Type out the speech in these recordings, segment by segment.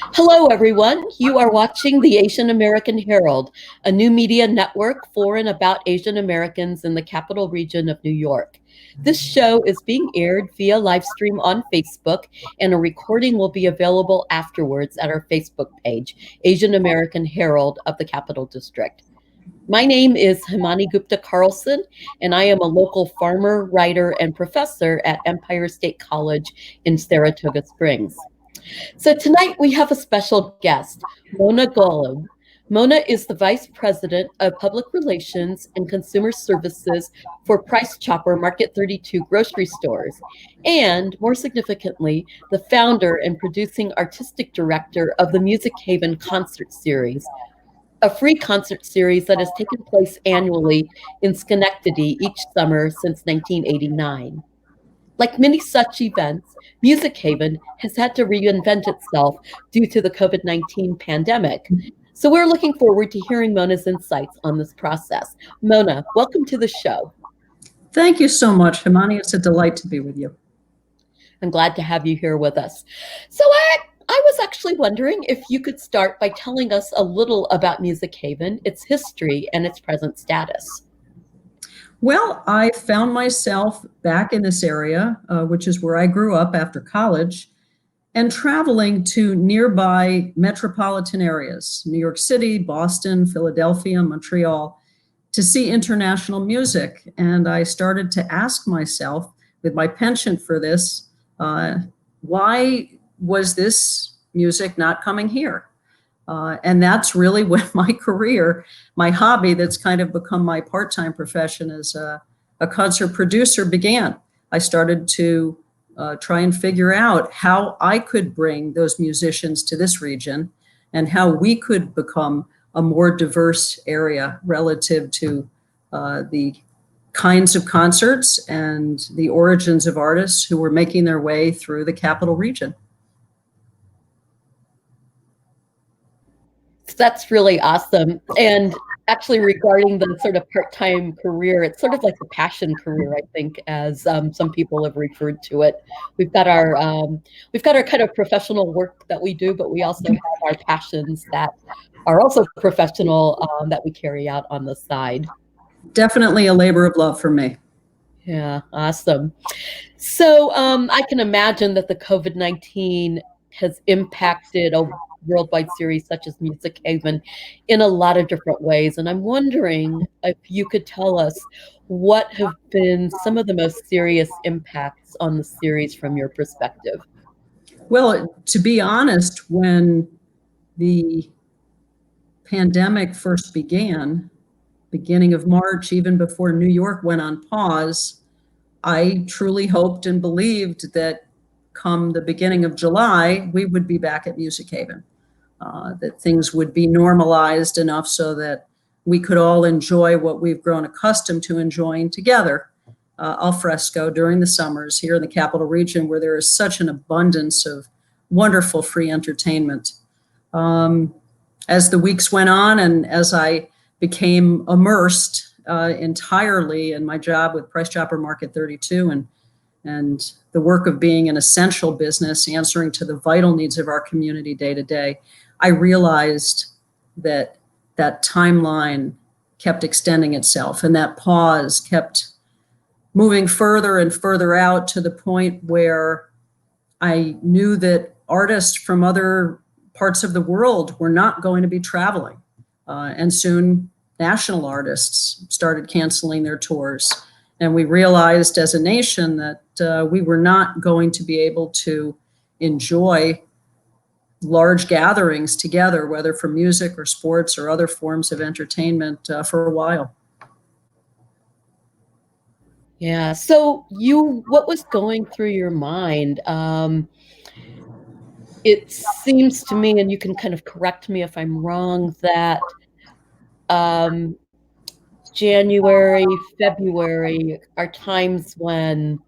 Hello, everyone. You are watching the Asian American Herald, a new media network for and about Asian Americans in the capital region of New York. This show is being aired via live stream on Facebook, and a recording will be available afterwards at our Facebook page, Asian American Herald of the Capital District. My name is Himani Gupta Carlson, and I am a local farmer, writer, and professor at Empire State College in Saratoga Springs. So tonight we have a special guest, Mona Golub. Mona is the Vice President of Public Relations and Consumer Services for Price Chopper Market 32 grocery stores, and more significantly, the founder and producing artistic director of the Music Haven Concert Series, a free concert series that has taken place annually in Schenectady each summer since 1989. Like many such events, Music Haven has had to reinvent itself due to the COVID-19 pandemic. So we're looking forward to hearing Mona's insights on this process. Mona, welcome to the show. Thank you so much, Himani. It's a delight to be with you. I'm glad to have you here with us. So I was actually wondering if you could start by telling us a little about Music Haven, its history, and its present status. Well, I found myself back in this area, which is where I grew up after college, and traveling to nearby metropolitan areas, New York City, Boston, Philadelphia, Montreal, to see international music. And I started to ask myself, with my penchant for this, why was this music not coming here? And that's really when my career, my hobby that's kind of become my part-time profession as a concert producer began. I started to try and figure out how I could bring those musicians to this region and how we could become a more diverse area relative to the kinds of concerts and the origins of artists who were making their way through the capital region. That's really awesome. And actually, regarding the sort of part-time career, it's sort of like a passion career, I think, as some people have referred to it. We've got our kind of professional work that we do, but we also have our passions that are also professional that we carry out on the side. Definitely a labor of love for me. Yeah, awesome. So I can imagine that the COVID-19 has impacted a worldwide series such as Music Haven in a lot of different ways. And I'm wondering if you could tell us what have been some of the most serious impacts on the series from your perspective. Well, to be honest, when the pandemic first began, beginning of March, even before New York went on pause, I truly hoped and believed that come the beginning of July, we would be back at Music Haven, that things would be normalized enough so that we could all enjoy what we've grown accustomed to enjoying together, al fresco during the summers here in the capital region, where there is such an abundance of wonderful free entertainment. As the weeks went on and as I became immersed entirely in my job with Price Chopper Market 32 and the work of being an essential business, answering to the vital needs of our community day to day, I realized that that timeline kept extending itself and that pause kept moving further and further out to the point where I knew that artists from other parts of the world were not going to be traveling. And soon national artists started canceling their tours. And we realized as a nation that we were not going to be able to enjoy large gatherings together, whether for music or sports or other forms of entertainment for a while. Yeah. So what was going through your mind? It seems to me, and you can kind of correct me if I'm wrong, that January, February are times when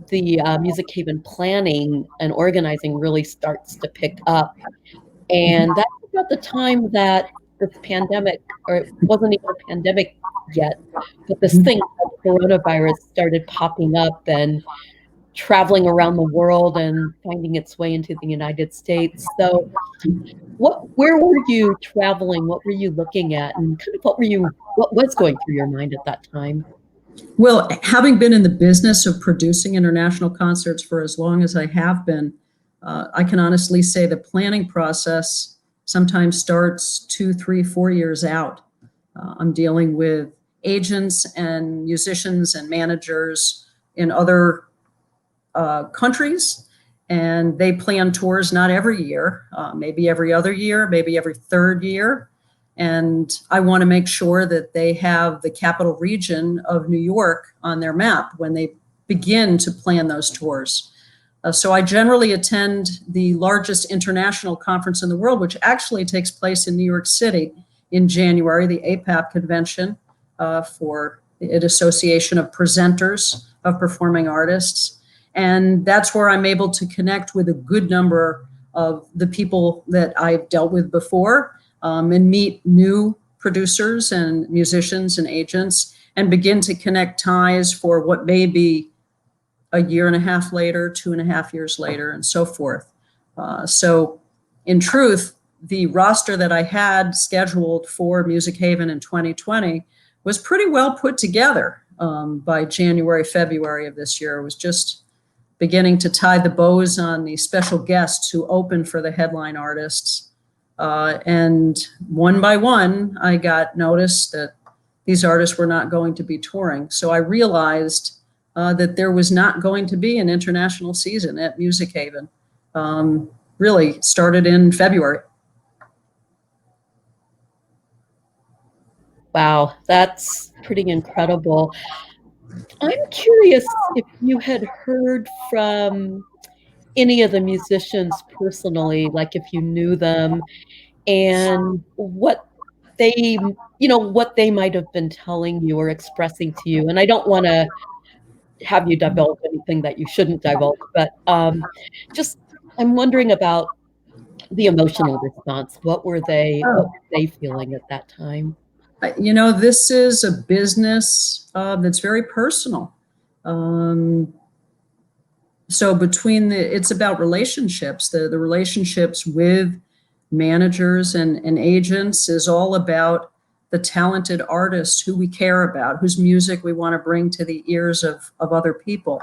the Music Haven planning and organizing really starts to pick up. And that's about the time that this pandemic, or it wasn't even a pandemic yet, but this thing called coronavirus started popping up. And traveling around the world and finding its way into the United States. So, where were you traveling? What were you looking at, and kind of what was going through your mind at that time? Well, having been in the business of producing international concerts for as long as I have been, I can honestly say the planning process sometimes starts 2, 3, 4 years out. I'm dealing with agents and musicians and managers in other countries, and they plan tours not every year, maybe every other year, maybe every third year. And I want to make sure that they have the capital region of New York on their map when they begin to plan those tours. So I generally attend the largest international conference in the world, which actually takes place in New York City in January, the APAP convention for the Association of Presenters of Performing Artists. And that's where I'm able to connect with a good number of the people that I've dealt with before, and meet new producers and musicians and agents and begin to connect ties for what may be a year and a half later, 2.5 years later, and so forth. So in truth, the roster that I had scheduled for Music Haven in 2020 was pretty well put together by January, February of this year. It was just beginning to tie the bows on the special guests who opened for the headline artists. And one by one, I got notice that these artists were not going to be touring. So I realized that there was not going to be an international season at Music Haven. Really started in February. Wow, that's pretty incredible. I'm curious if you had heard from any of the musicians personally, like if you knew them and they, what they might have been telling you or expressing to you. And I don't want to have you divulge anything that you shouldn't divulge, but just I'm wondering about the emotional response. What were they feeling at that time? This is a business that's very personal. So it's about relationships. The relationships with managers and agents is all about the talented artists who we care about, whose music we want to bring to the ears of other people.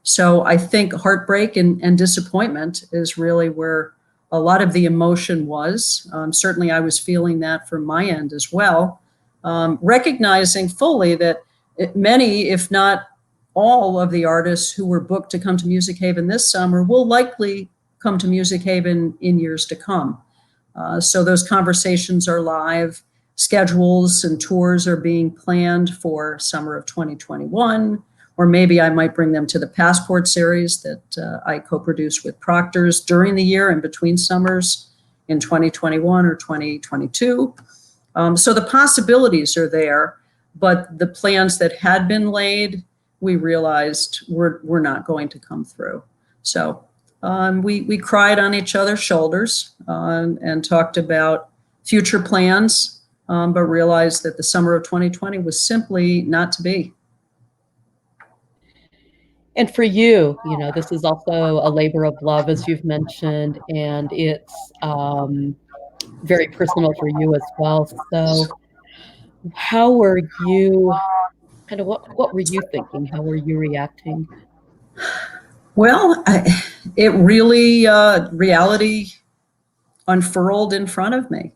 So I think heartbreak and disappointment is really where a lot of the emotion was. Certainly I was feeling that from my end as well, recognizing fully that many, if not all of the artists who were booked to come to Music Haven this summer will likely come to Music Haven in years to come. So those conversations are live. Schedules and tours are being planned for summer of 2021, or maybe I might bring them to the Passport series that I co-produce with Proctor's during the year in between summers in 2021 or 2022. So the possibilities are there, but the plans that had been laid, we realized were not going to come through. So we cried on each other's shoulders and talked about future plans, but realized that the summer of 2020 was simply not to be. And for you, this is also a labor of love, as you've mentioned, and it's very personal for you as well. So how were you, kind of what were you thinking? How were you reacting? Well, reality unfurled in front of me.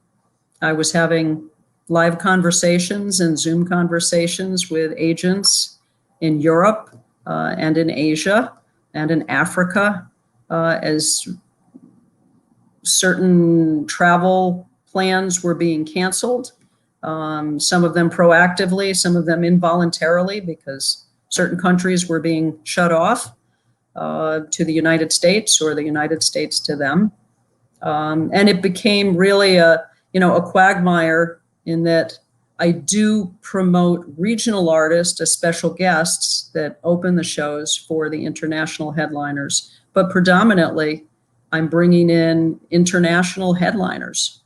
I was having live conversations and Zoom conversations with agents in Europe and in Asia and in Africa as certain travel plans were being canceled. Some of them proactively, some of them involuntarily, because certain countries were being shut off to the United States or the United States to them. And it became really a quagmire in that I do promote regional artists as special guests that open the shows for the international headliners, but predominantly I'm bringing in international headliners,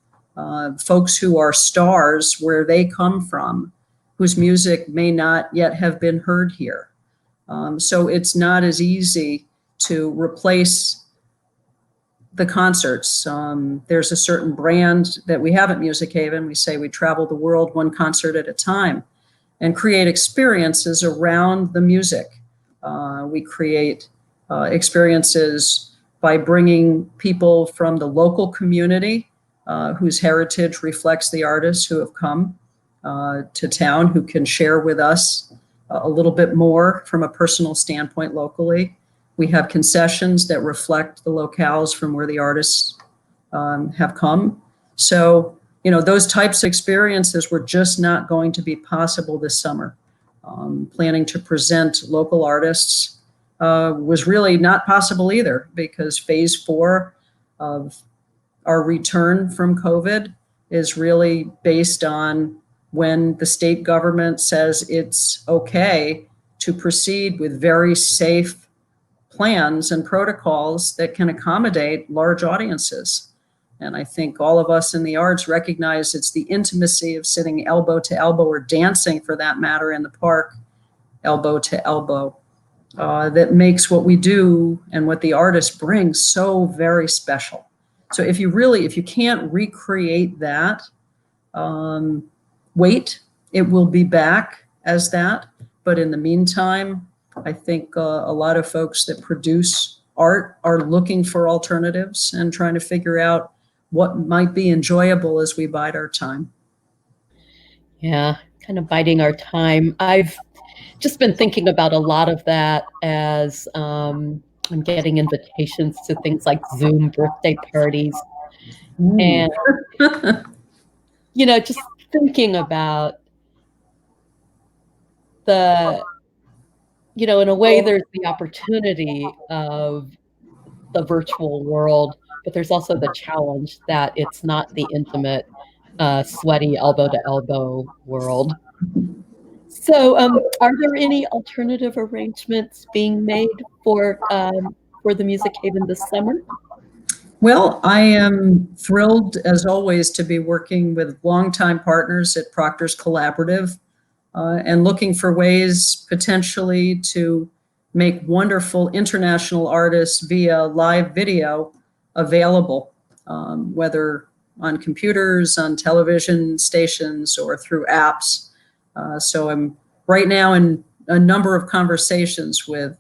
folks who are stars where they come from, whose music may not yet have been heard here. So it's not as easy to replace the concerts. There's a certain brand that we have at Music Haven. We say we travel the world one concert at a time and create experiences around the music. We create experiences by bringing people from the local community whose heritage reflects the artists who have come to town, who can share with us a little bit more from a personal standpoint locally. We have concessions that reflect the locales from where the artists have come. So, you know, those types of experiences were just not going to be possible this summer. Planning to present local artists was really not possible either, because phase 4 of our return from COVID is really based on when the state government says it's okay to proceed with very safe plans and protocols that can accommodate large audiences. And I think all of us in the arts recognize it's the intimacy of sitting elbow to elbow, or dancing for that matter, in the park, elbow to elbow, that makes what we do and what the artist brings so very special. So if you can't recreate that, wait, it will be back as that. But in the meantime, I think a lot of folks that produce art are looking for alternatives and trying to figure out what might be enjoyable as we bide our time. Yeah, kind of biding our time. I've just been thinking about a lot of that as I'm getting invitations to things like Zoom birthday parties. And, you know, just thinking about in a way, there's the opportunity of the virtual world, but there's also the challenge that it's not the intimate, sweaty elbow to elbow world. So, are there any alternative arrangements being made for the Music Haven this summer? Well, I am thrilled, as always, to be working with longtime partners at Proctor's Collaborative and looking for ways potentially to make wonderful international artists via live video available, whether on computers, on television stations, or through apps. So I'm right now in a number of conversations with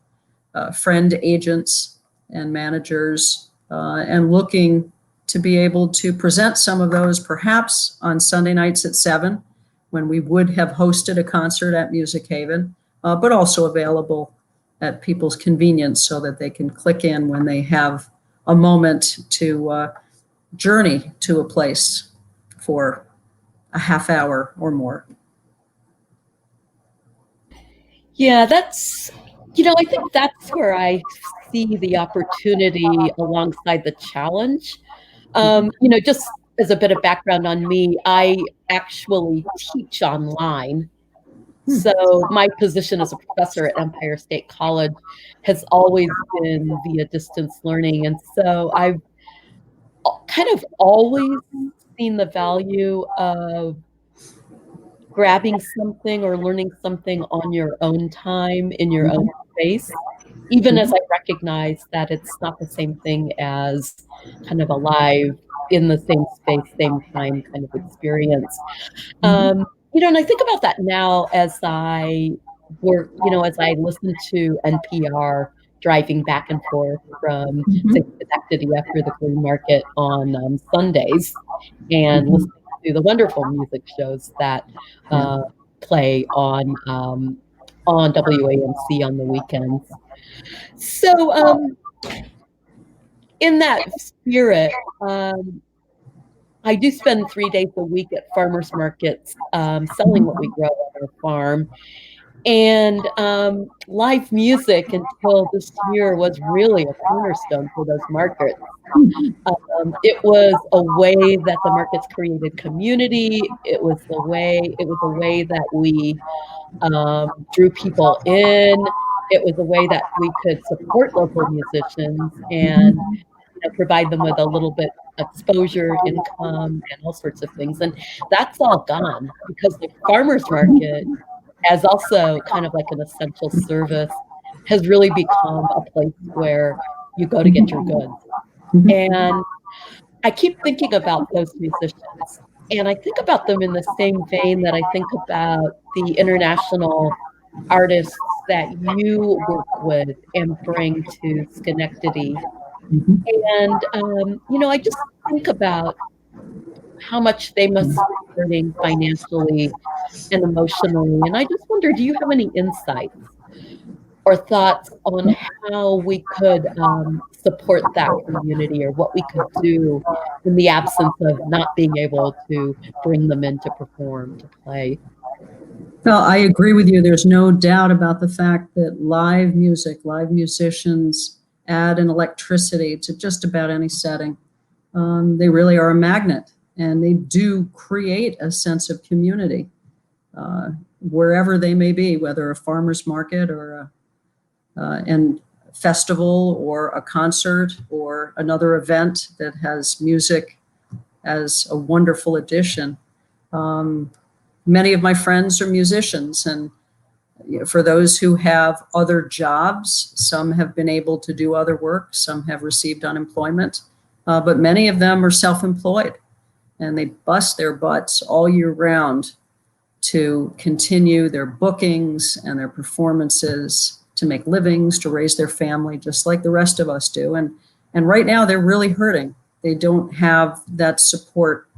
friend agents and managers and looking to be able to present some of those perhaps on Sunday nights at 7, when we would have hosted a concert at Music Haven, but also available at people's convenience so that they can click in when they have a moment to journey to a place for a half hour or more. Yeah, I think that's where I see the opportunity alongside the challenge. Just as a bit of background on me, I actually teach online. So my position as a professor at Empire State College has always been via distance learning. And so I've kind of always seen the value of grabbing something or learning something on your own time in your own space, even as I recognize that it's not the same thing as kind of a live, in the same space, same time kind of experience. And I think about that now as I work, as I listen to NPR driving back and forth from say, Schenectady after the flea market on Sundays, and listening to the wonderful music shows that play on WAMC on the weekends. So in that spirit, I do spend 3 days a week at farmers markets selling what we grow on our farm. And live music until this year was really a cornerstone for those markets. It was a way that the markets created community. It was a way that we drew people in. It was a way that we could support local musicians and provide them with a little bit exposure, income, and all sorts of things. And that's all gone because the farmers market as also kind of like an essential service has really become a place where you go to get your goods. And I keep thinking about those musicians, and I think about them in the same vein that I think about the international artists that you work with and bring to Schenectady. And, I just think about how much they must be hurting financially and emotionally. And I just wonder, do you have any insights or thoughts on how we could support that community or what we could do in the absence of not being able to bring them in to perform, to play? Well, I agree with you. There's no doubt about the fact that live music, live musicians add an electricity to just about any setting. They really are a magnet, and they do create a sense of community wherever they may be, whether a farmer's market or and festival or a concert or another event that has music as a wonderful addition. Many of my friends are musicians, and for those who have other jobs, some have been able to do other work, some have received unemployment, but many of them are self-employed, and they bust their butts all year round to continue their bookings and their performances, to make livings, to raise their family, just like the rest of us do. And right now they're really hurting. They don't have that support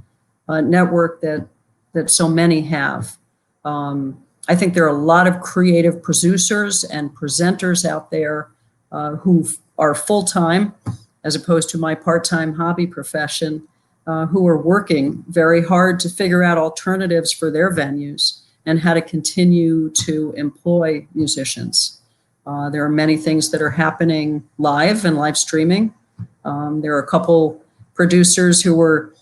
network that so many have. I think there are a lot of creative producers and presenters out there who are full-time, as opposed to my part-time hobby profession, who are working very hard to figure out alternatives for their venues and how to continue to employ musicians. There are many things that are happening live and live streaming. There are a couple producers who are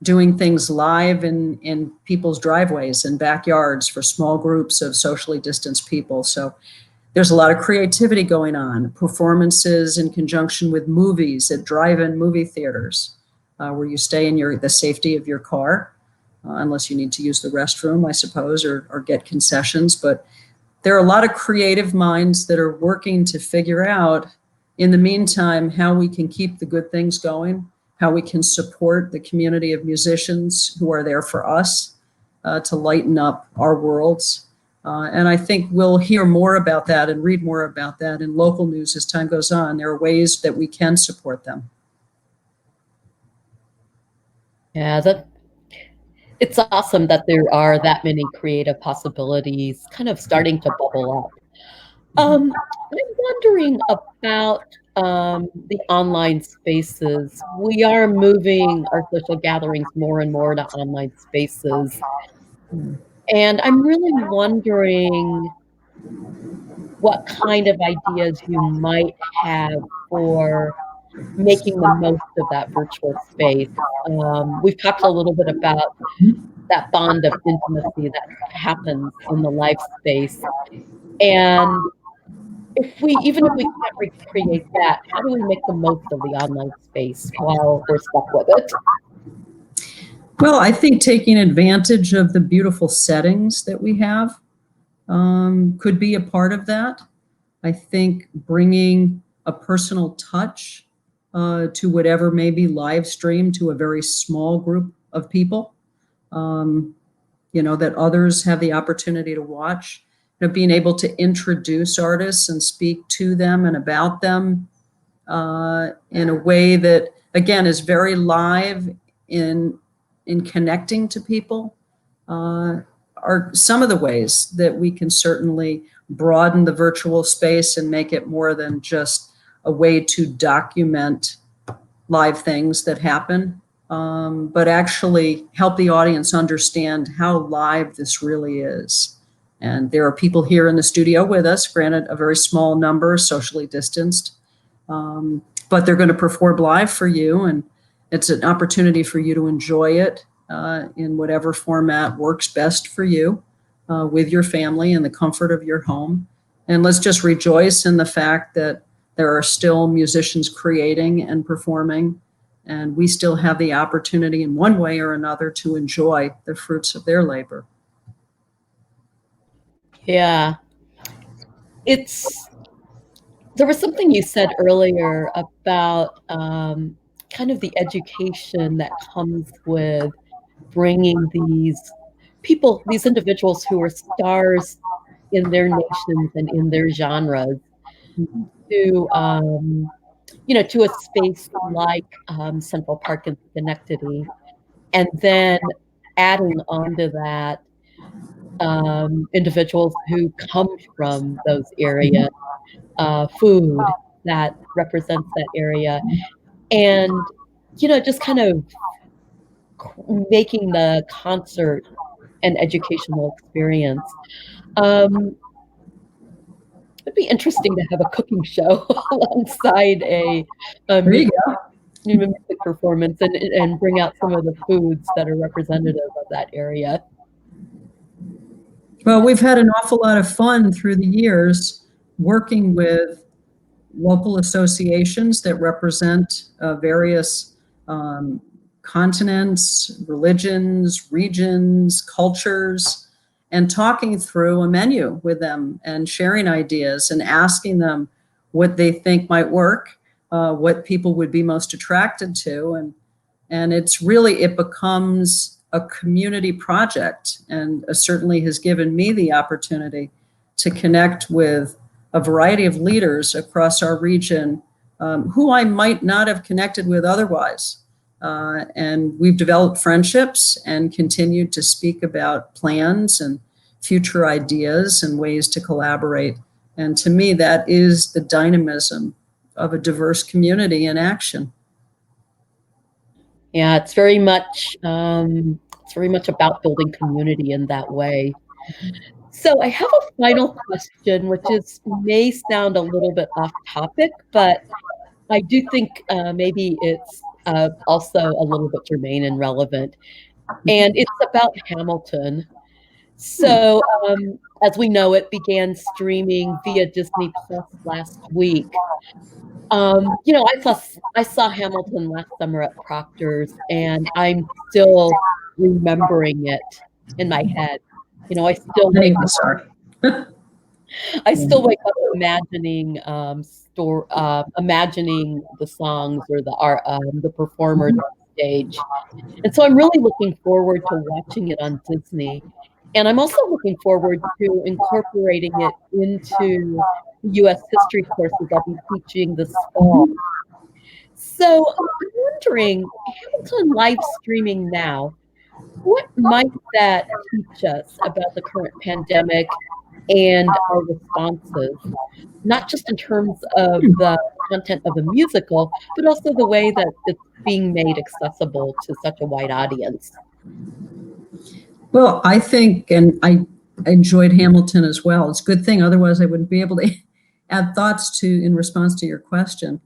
doing things live in people's driveways and backyards for small groups of socially distanced people. So there's a lot of creativity going on. Performances in conjunction with movies at drive-in movie theaters, where you stay in the safety of your car, unless you need to use the restroom, I suppose, or get concessions. But there are a lot of creative minds that are working to figure out, in the meantime, how we can keep the good things going, how we can support the community of musicians who are there for us to lighten up our worlds. And I think we'll hear more about that and read more about that in local news as time goes on. There are ways that we can support them. Yeah, it's awesome that there are that many creative possibilities kind of starting to bubble up. I'm wondering about the online spaces. We are moving our social gatherings more and more to online spaces. And I'm really wondering what kind of ideas you might have for making the most of that virtual space. We've talked a little bit about that bond of intimacy that happens in the live space. And even if we can't recreate that, how do we make the most of the online space while we're stuck with it? Well, I think taking advantage of the beautiful settings that we have could be a part of that. I think bringing a personal touch to whatever may be live streamed to a very small group of people, that others have the opportunity to watch. Being able to introduce artists and speak to them and about them in a way that, again, is very live in connecting to people are some of the ways that we can certainly broaden the virtual space and make it more than just a way to document live things that happen, but actually help the audience understand how live this really is. And there are people here in the studio with us, granted a very small number, socially distanced, but they're going to perform live for you, and it's an opportunity for you to enjoy it in whatever format works best for you with your family in the comfort of your home. And let's just rejoice in the fact that there are still musicians creating and performing, and we still have the opportunity in one way or another to enjoy the fruits of their labor. Yeah, it's There was something you said earlier about kind of the education that comes with bringing these people, these individuals who are stars in their nations and in their genres to, to a space like Central Park in Schenectady, and then adding onto that individuals who come from those areas, food that represents that area, and just kind of making the concert an educational experience. Um, it'd be interesting to have a cooking show alongside a There you music, go. music performance and bring out some of the foods that are representative of that area. Well, we've had an awful lot of fun through the years working with local associations that represent various um, continents, religions, regions, cultures, and talking through a menu with them and sharing ideas and asking them what they think might work, what people would be most attracted to, and it becomes a community project, and certainly has given me the opportunity to connect with a variety of leaders across our region who I might not have connected with otherwise. And we've developed friendships and continued to speak about plans and future ideas and ways to collaborate. And to me, that is the dynamism of a diverse community in action. Yeah, it's very much about building community in that way. So I have a final question, which is may sound a little bit off topic, but I do think maybe it's also a little bit germane and relevant. And it's about Hamilton. So, as we know, it began streaming via Disney Plus last week. I saw Hamilton last summer at Proctor's, and I'm still remembering it in my head. I still Many wake of us are. I still wake up imagining the songs or the performers on stage. And so I'm really looking forward to watching it on Disney. And I'm also looking forward to incorporating it into US history courses I'll be teaching this fall. So I'm wondering, Hamilton live streaming now, what might that teach us about the current pandemic and our responses? Not just in terms of the content of the musical, but also the way that it's being made accessible to such a wide audience. Well, I think, and I enjoyed Hamilton as well. It's a good thing, otherwise I wouldn't be able to add thoughts to in response to your question.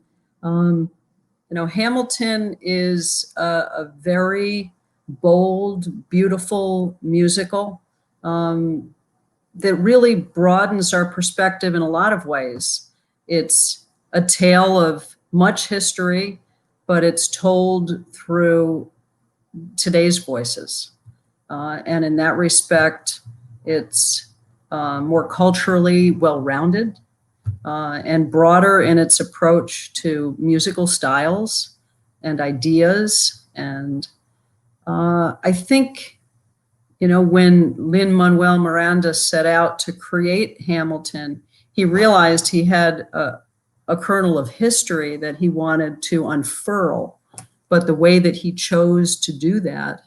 Hamilton is a very bold, beautiful musical that really broadens our perspective in a lot of ways. It's a tale of much history, but it's told through today's voices. And in that respect, it's more culturally well-rounded and broader in its approach to musical styles and ideas. And I think, when Lin-Manuel Miranda set out to create Hamilton, he realized he had a kernel of history that he wanted to unfurl. But the way that he chose to do that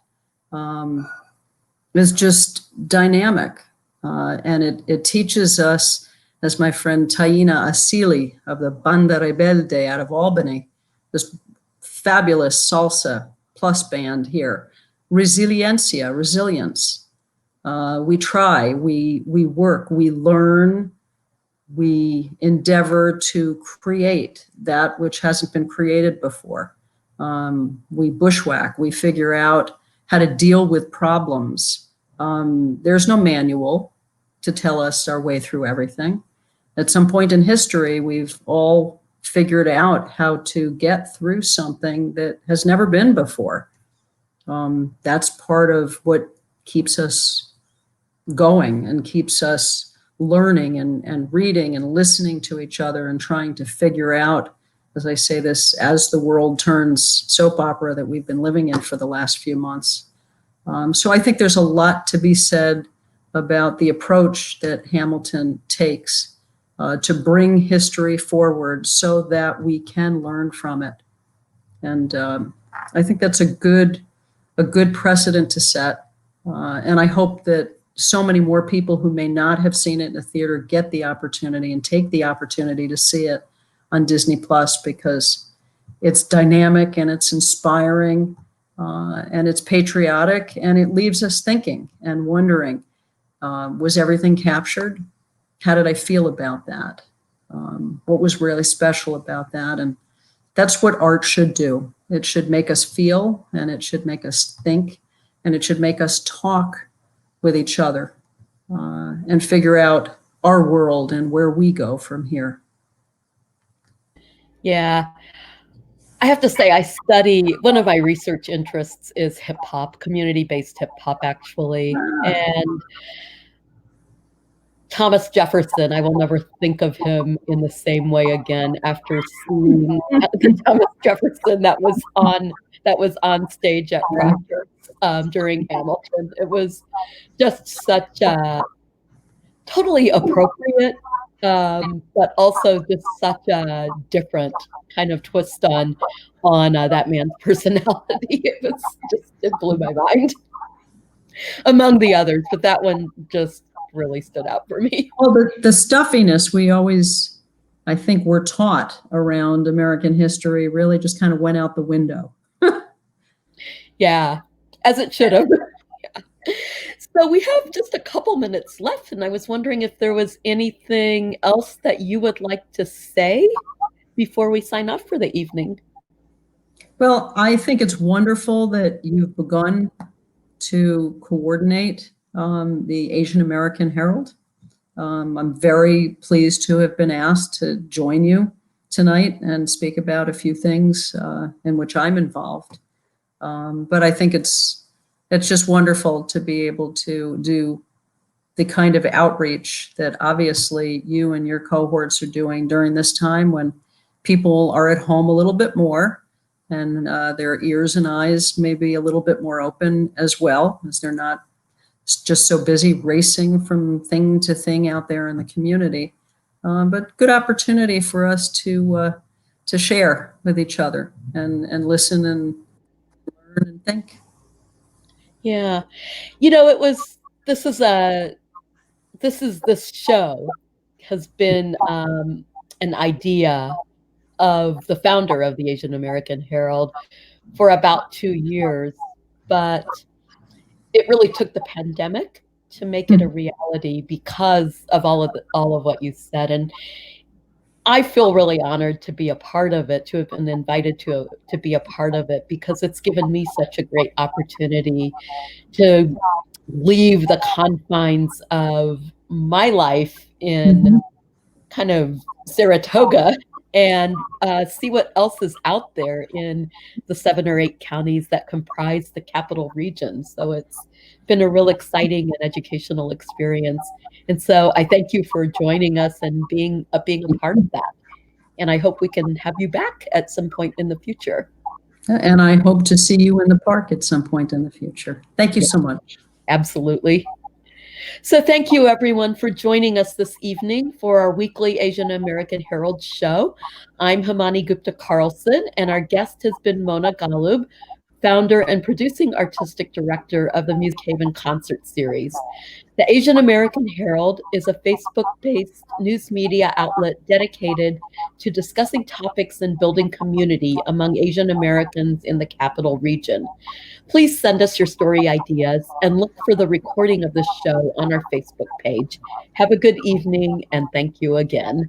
is just dynamic. And it teaches us, as my friend Taina Asili of the Banda Rebelde out of Albany, this fabulous salsa plus band here, resilience. We try, we work, we learn, we endeavor to create that which hasn't been created before. We bushwhack, we figure out how to deal with problems. There's no manual to tell us our way through everything. At some point in history, we've all figured out how to get through something that has never been before. That's part of what keeps us going and keeps us learning and reading and listening to each other and trying to figure out, as I say this, as the world turns soap opera that we've been living in for the last few months. So I think there's a lot to be said about the approach that Hamilton takes to bring history forward so that we can learn from it. And I think that's a good precedent to set. And I hope that so many more people who may not have seen it in a theater get the opportunity and take the opportunity to see it on Disney Plus, because it's dynamic and it's inspiring and it's patriotic, and it leaves us thinking and wondering, was everything captured? How did I feel about that? What was really special about that? And that's what art should do. It should make us feel, and it should make us think, and it should make us talk with each other and figure out our world and where we go from here. Yeah. I have to say, one of my research interests is hip hop, community-based hip hop, actually. And Thomas Jefferson, I will never think of him in the same way again after seeing the Thomas Jefferson that was on stage at Proctor during Hamilton. It was just such a totally appropriate, but also just such a different kind of twist on that man's personality. It blew my mind, among the others, but that one just really stood out for me. Well, the stuffiness we always, I think, we're taught around American history really just kind of went out the window. Yeah, as it should have. Yeah. So we have just a couple minutes left, and I was wondering if there was anything else that you would like to say before we sign off for the evening. Well, I think it's wonderful that you've begun to coordinate the Asian American Herald. I'm very pleased to have been asked to join you tonight and speak about a few things in which I'm involved. But I think it's just wonderful to be able to do the kind of outreach that obviously you and your cohorts are doing during this time when people are at home a little bit more, and their ears and eyes may be a little bit more open as well, as they're not just so busy racing from thing to thing out there in the community. But good opportunity for us to share with each other and listen and learn and think. Yeah. This show has been an idea of the founder of the Asian American Herald for about 2 years, but it really took the pandemic to make it a reality because of all of what you said. And I feel really honored to be a part of it, to have been invited to be a part of it, because it's given me such a great opportunity to leave the confines of my life in kind of Saratoga and see what else is out there in the 7 or 8 counties that comprise the capital region. So it's been a real exciting and educational experience. And so I thank you for joining us and being a part of that. And I hope we can have you back at some point in the future. And I hope to see you in the park at some point in the future. Thank you so much. Absolutely. So thank you, everyone, for joining us this evening for our weekly Asian American Herald show. I'm Himani Gupta Carlson, and our guest has been Mona Golub, founder and producing artistic director of the Music Haven Concert Series. The Asian American Herald is a Facebook-based news media outlet dedicated to discussing topics and building community among Asian Americans in the capital region. Please send us your story ideas and look for the recording of this show on our Facebook page. Have a good evening, and thank you again.